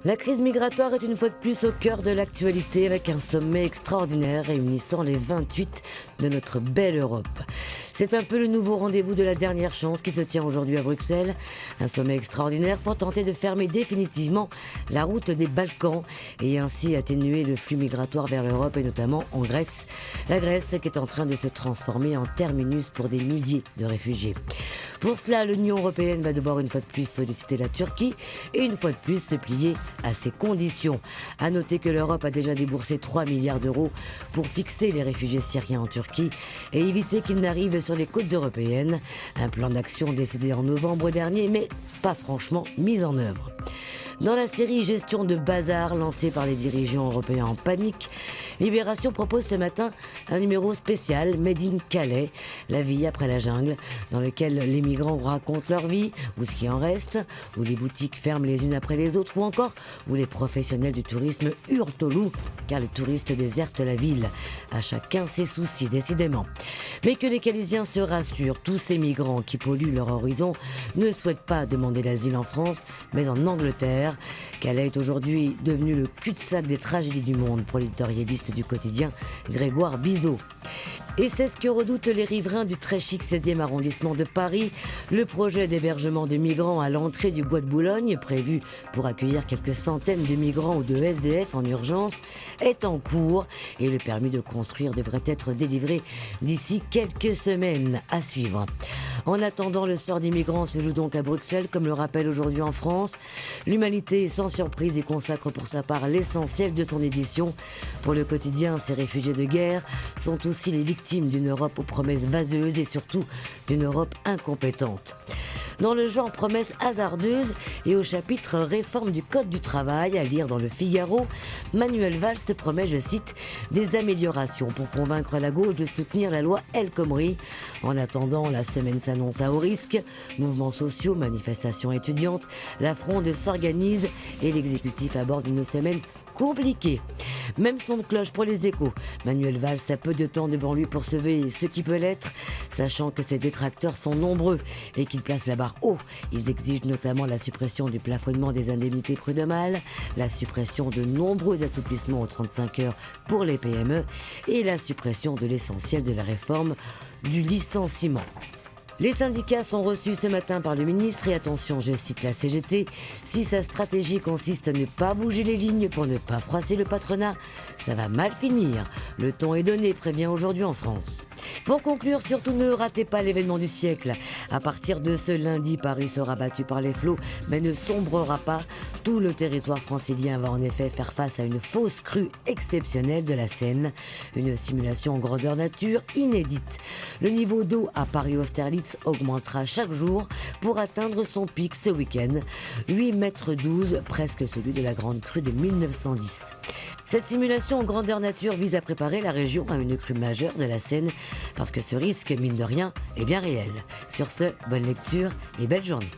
La crise migratoire est une fois de plus au cœur de l'actualité avec un sommet extraordinaire réunissant les 28 de notre belle Europe. C'est un peu le nouveau rendez-vous de la dernière chance qui se tient aujourd'hui à Bruxelles. Un sommet extraordinaire pour tenter de fermer définitivement la route des Balkans et ainsi atténuer le flux migratoire vers l'Europe et notamment en Grèce. La Grèce qui est en train de se transformer en terminus pour des milliers de réfugiés. Pour cela, l'Union européenne va devoir une fois de plus solliciter la Turquie et une fois de plus se plier à ces conditions. À noter que l'Europe a déjà déboursé 3 milliards d'euros pour fixer les réfugiés syriens en Turquie et éviter qu'ils n'arrivent sur les côtes européennes. Un plan d'action décidé en novembre dernier, mais pas franchement mis en œuvre. Dans la série Gestion de bazar lancée par les dirigeants européens en panique, Libération propose ce matin un numéro spécial Made in Calais, la vie après la jungle, dans lequel les migrants racontent leur vie, ou ce qui en reste, où les boutiques ferment les unes après les autres, ou encore où les professionnels du tourisme hurlent au loup, car les touristes désertent la ville. À chacun ses soucis, décidément. Mais que les Calaisiens se rassurent, tous ces migrants qui polluent leur horizon ne souhaitent pas demander l'asile en France, mais en Angleterre. Calais est aujourd'hui devenu le cul-de-sac des tragédies du monde pour l'éditorialiste du quotidien Grégoire Bizot. Et c'est ce que redoutent les riverains du très chic 16e arrondissement de Paris. Le projet d'hébergement de migrants à l'entrée du bois de Boulogne, prévu pour accueillir quelques centaines de migrants ou de SDF en urgence, est en cours et le permis de construire devrait être délivré d'ici quelques semaines à suivre. En attendant, le sort des migrants se joue donc à Bruxelles, comme le rappelle aujourd'hui en France. L'Humanité, sans surprise, y consacre pour sa part l'essentiel de son édition. Pour le quotidien, ces réfugiés de guerre sont aussi les victimes d'une Europe aux promesses vaseuses et surtout d'une Europe incompétente. Dans le genre promesses hasardeuses et au chapitre réforme du Code du travail à lire dans le Figaro, Manuel Valls promet, je cite, des améliorations pour convaincre la gauche de soutenir la loi El Khomri. En attendant, la semaine s'annonce à haut risque. Mouvements sociaux, manifestations étudiantes, la fronde s'organise et l'exécutif aborde une semaine compliqué. Même son de cloche pour les Échos. Manuel Valls a peu de temps devant lui pour sauver ce qui peut l'être, sachant que ses détracteurs sont nombreux et qu'il place la barre haut. Ils exigent notamment la suppression du plafonnement des indemnités prud'homales, la suppression de nombreux assouplissements aux 35 heures pour les PME et la suppression de l'essentiel de la réforme du licenciement. Les syndicats sont reçus ce matin par le ministre et attention, je cite la CGT, si sa stratégie consiste à ne pas bouger les lignes pour ne pas froisser le patronat, ça va mal finir. Le ton est donné, prévient aujourd'hui en France. Pour conclure, surtout ne ratez pas l'événement du siècle. À partir de ce lundi, Paris sera battu par les flots, mais ne sombrera pas. Tout le territoire francilien va en effet faire face à une fausse crue exceptionnelle de la Seine. Une simulation en grandeur nature inédite. Le niveau d'eau à Paris-Austerlitz augmentera chaque jour pour atteindre son pic ce week-end, 8,12 m, presque celui de la grande crue de 1910. Cette simulation en grandeur nature vise à préparer la région à une crue majeure de la Seine, parce que ce risque, mine de rien, est bien réel. Sur ce, bonne lecture et belle journée.